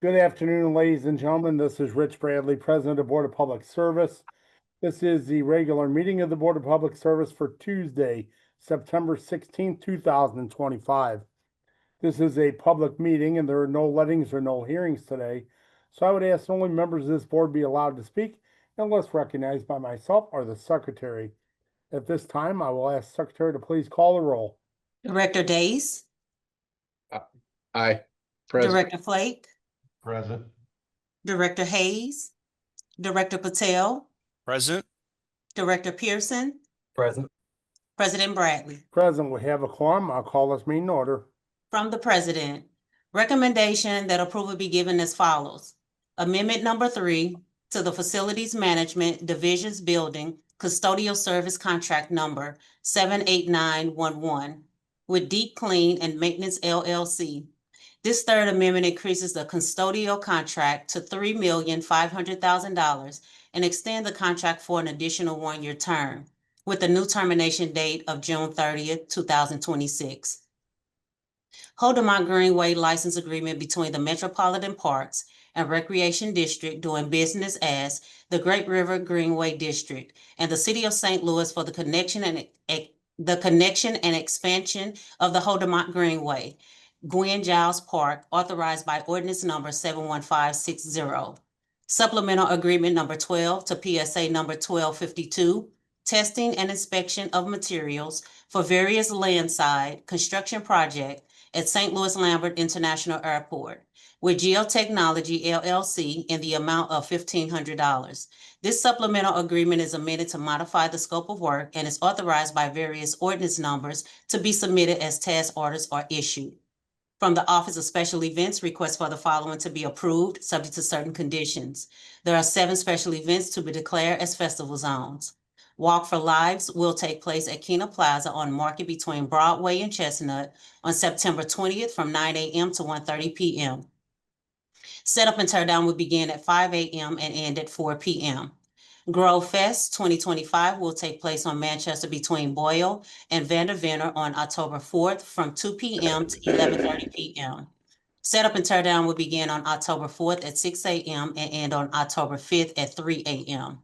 Good afternoon, ladies and gentlemen. This is Rich Bradley, President of the Board of Public Service. This is the regular meeting of the Board of Public Service for Tuesday, September 16th, 2025. This is a public meeting and there are no lettings or no hearings today. So I would ask only members of this board be allowed to speak unless recognized by myself or the secretary. At this time, I will ask the secretary to please call the roll. Director Days, Aye. Present. Director Flake, Present. Director Hayes, Director Patel, Present. Director Pearson, Present. President Bradley. Present, we have a quorum. I'll call this meeting in order. From the President, recommendation that approval be given as follows. Amendment number 3 to the Facilities Management Divisions Building Custodial Service Contract number 78911 with Deep Clean and Maintenance LLC. This third amendment increases the custodial contract to $3,500,000 and extend the contract for an additional 1-year term with a new termination date of June 30th, 2026. Holdemont Greenway license agreement between the Metropolitan Parks and Recreation District doing business as the Great River Greenway District and the City of St. Louis for the connection and expansion of the Holdemont Greenway, Gwen Giles Park, authorized by ordinance number 71560. Supplemental agreement number 12 to PSA number 1252, testing and inspection of materials for various landside construction project at St. Louis Lambert International Airport with Geotechnology LLC in the amount of $1,500. This supplemental agreement is amended to modify the scope of work and is authorized by various ordinance numbers to be submitted as task orders are issued. From the Office of Special Events, request for the following to be approved, subject to certain conditions. There are 7 special events to be declared as festival zones. Walk for Lives will take place at Kena Plaza on Market between Broadway and Chestnut on September 20th from 9 a.m. to 1:30 p.m. Setup and teardown will begin at 5 a.m. and end at 4 p.m. Grove Fest 2025 will take place on Manchester between Boyle and Vanderventor on October 4th from 2 p.m. to 11:30 p.m. Setup and teardown will begin on October 4th at 6 a.m. and end on October 5th at 3 a.m.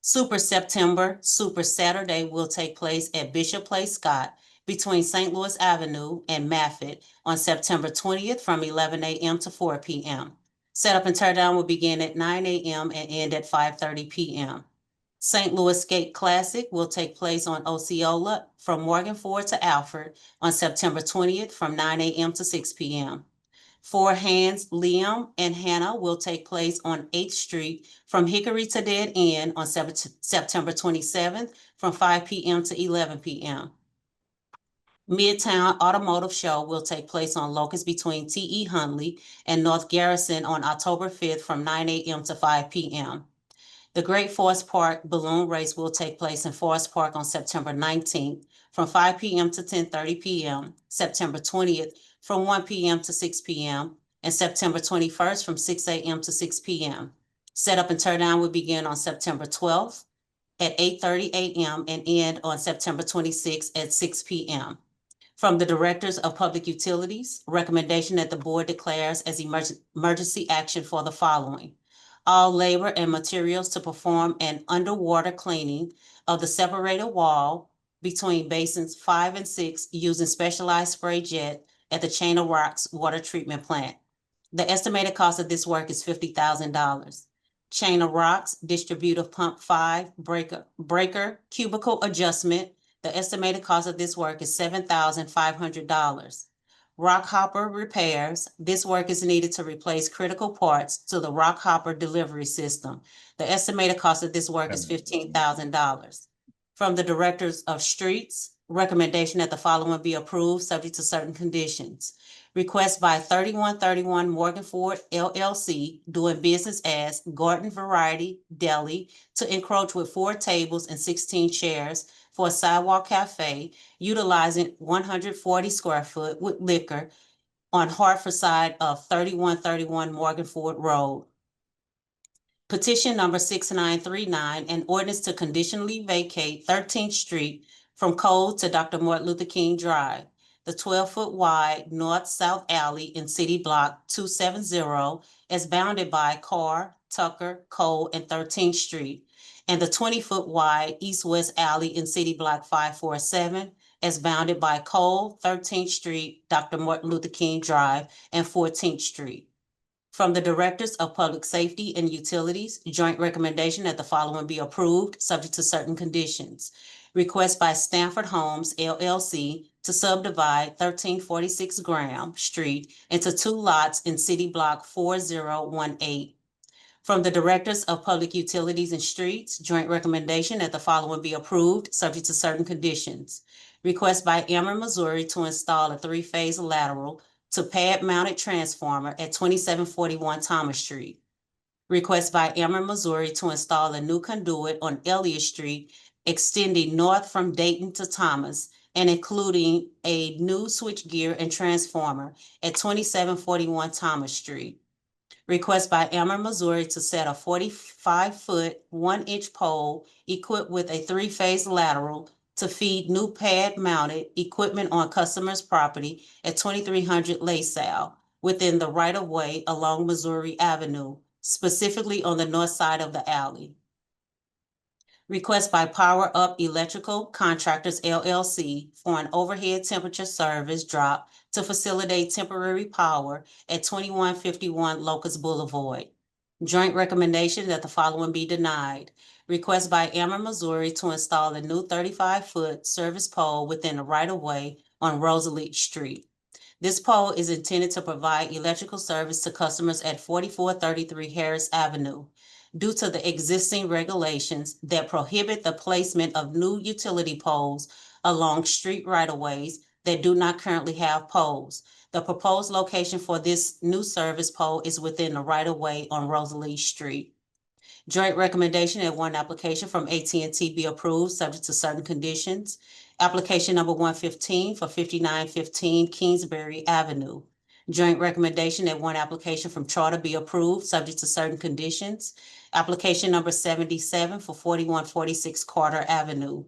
Super September, Super Saturday will take place at Bishop Place Scott between St. Louis Avenue and Maffitt on September 20th from 11 a.m. to 4 p.m. Setup and teardown will begin at 9 a.m. and end at 5:30 p.m. St. Louis Skate Classic will take place on Osceola from Morgan Ford to Alfred on September 20th from 9 a.m. to 6 p.m. Four Hands, Liam and Hannah will take place on 8th Street from Hickory to Dead End on September 27th from 5 p.m. to 11 p.m. Midtown Automotive Show will take place on Locust between T.E. Hundley and North Garrison on October 5th from 9 a.m. to 5 p.m. The Great Forest Park Balloon Race will take place in Forest Park on September 19th from 5 p.m. to 10:30 p.m., September 20th from 1 p.m. to 6 p.m., and September 21st from 6 a.m. to 6 p.m. Setup and teardown will begin on September 12th at 8:30 a.m. and end on September 26th at 6 p.m. From the Directors of Public Utilities, recommendation that the board declares as emergency action for the following. All labor and materials to perform an underwater cleaning of the separated wall between basins 5 and 6 using specialized spray jet at the Chain of Rocks Water Treatment Plant. The estimated cost of this work is $50,000. Chain of Rocks Distributive Pump 5 breaker cubicle adjustment. The estimated cost of this work is $7,500. Rock Hopper repairs. This work is needed to replace critical parts to the Rock Hopper delivery system. The estimated cost of this work is $15,000. From the Directors of Streets, recommendation that the following be approved, subject to certain conditions. Request by 3131 Morgan Ford LLC, doing business as Garden Variety Deli, to encroach with 4 tables and 16 chairs for a sidewalk cafe utilizing 140 square foot with liquor on Hartford side of 3131 Morgan Ford Road. Petition number 6939, an ordinance to conditionally vacate 13th Street from Cole to Dr. Martin Luther King Drive. the 12-foot wide north-south alley in City Block 270 as bounded by Carr, Tucker, Cole, and 13th Street, and the 20-foot wide east-west alley in City Block 547 as bounded by Cole, 13th Street, Dr. Martin Luther King Drive, and 14th Street. From the Directors of Public Safety and Utilities, joint recommendation that the following be approved, subject to certain conditions. Request by Stanford Homes LLC to subdivide 1346 Graham Street into 2 lots in City Block 4018. From the Directors of Public Utilities and Streets, joint recommendation that the following be approved, subject to certain conditions. Request by Ameren Missouri to install a 3-phase lateral to pad-mounted transformer at 2741 Thomas Street. Request by Ameren Missouri to install a new conduit on Elliott Street extending north from Dayton to Thomas and including a new switchgear and transformer at 2741 Thomas Street. Request by Ameren Missouri to set a 45-foot, 1-inch pole equipped with a 3-phase lateral to feed new pad-mounted equipment on customers' property at 2300 LaSalle within the right-of-way along Missouri Avenue, specifically on the north side of the alley. Request by Power Up Electrical Contractors LLC for an overhead temperature service drop to facilitate temporary power at 2151 Locust Boulevard. Joint recommendation that the following be denied. Request by Ameren Missouri to install a new 35-foot service pole within the right-of-way on Rosalie Street. This pole is intended to provide electrical service to customers at 4433 Harris Avenue. Due to the existing regulations that prohibit the placement of new utility poles along street right-of-ways that do not currently have poles. The proposed location for this new service pole is within the right-of-way on Rosalie Street. Joint recommendation that one application from AT&T be approved, subject to certain conditions. Application number 115 for 5915 Kingsbury Avenue. Joint recommendation that one application from Charter be approved, subject to certain conditions. Application number 77 for 4146 Carter Avenue.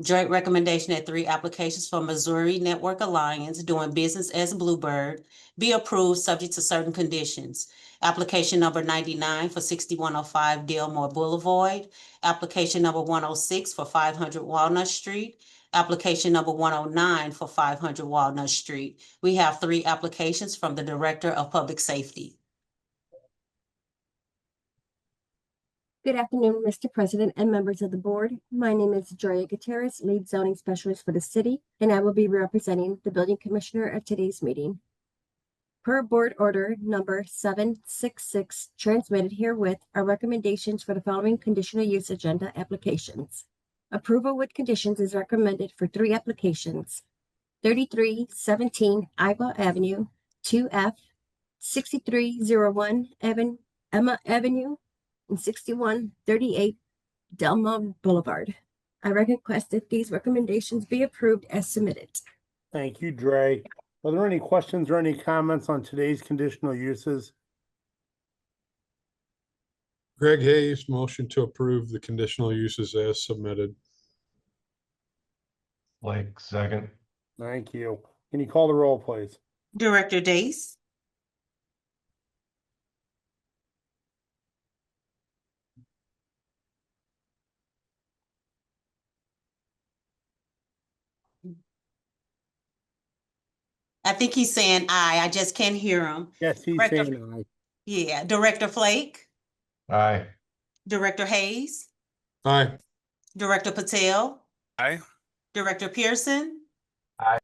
Joint recommendation that 3 applications from Missouri Network Alliance doing business as Bluebird be approved, subject to certain conditions. Application number 99 for 6105 Delmore Boulevard. Application number 106 for 500 Walnut Street. Application number 109 for 500 Walnut Street. We have 3 applications from the Director of Public Safety. Good afternoon, Mr. President and members of the board. My name is Joya Gutierrez, lead zoning specialist for the city, and I will be representing the building commissioner at today's meeting. Per board order number 766 transmitted herewith are recommendations for the following conditional use agenda applications. Approval with conditions is recommended for 3 applications: 3317 Iowa Avenue, 2F, 6301 Emma Avenue, and 6138 Delmar Boulevard. I request that these recommendations be approved as submitted. Thank you, Dre. Are there any questions or any comments on today's conditional uses? Greg Hayes, motion to approve the conditional uses as submitted. Blake, second. Thank you. Can you call the roll, please? Director Dace. I think he's saying aye. I just can't hear him. Yes, he's Director- saying aye. Yeah, Director Flake, Aye. Director Hayes, Aye. Director Patel. Aye. Director Pearson. Aye.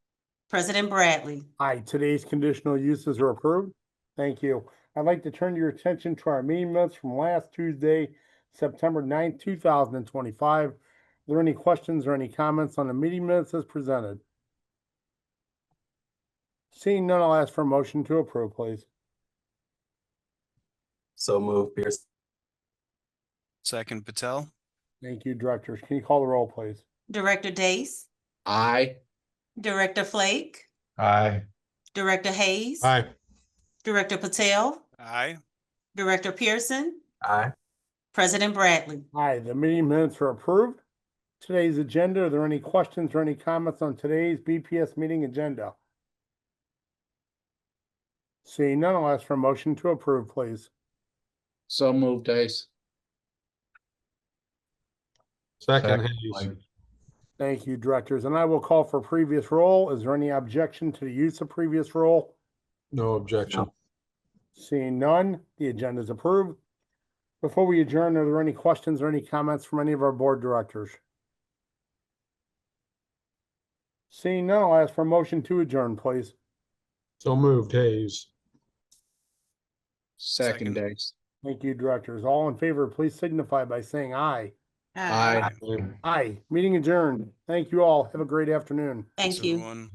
President Bradley. Aye, today's conditional uses are approved. Thank you. I'd like to turn your attention to our meeting minutes from last Tuesday, September 9th, 2025. Are there any questions or any comments on the meeting minutes as presented? Seeing none, I'll ask for a motion to approve, please. So move, Pierce. Second Patel. Thank you, directors. Can you call the roll, please? Director Dace, Aye. Director Flake, Aye. Director Hayes. Aye. Director Patel, Aye. Director Pearson, Aye. President Bradley. Aye, the meeting minutes are approved. Today's agenda, are there any questions or any comments on today's BPS meeting agenda? Seeing none, I'll ask for a motion to approve, please. So moved, Ace. Second, Second, Hayes. Blake. Thank you, directors, and I will call for previous roll. Is there any objection to the use of previous roll? No objection. Seeing none, the agenda is approved. Before we adjourn, are there any questions or any comments from any of our board directors? Seeing none, I'll ask for a motion to adjourn, please. So moved, Hayes. Second, Second. Ace. Thank you, directors. All in favor, please signify by saying aye. Aye. Aye. Meeting adjourned. Thank you all. Have a great afternoon. Thank Thanks, you. everyone.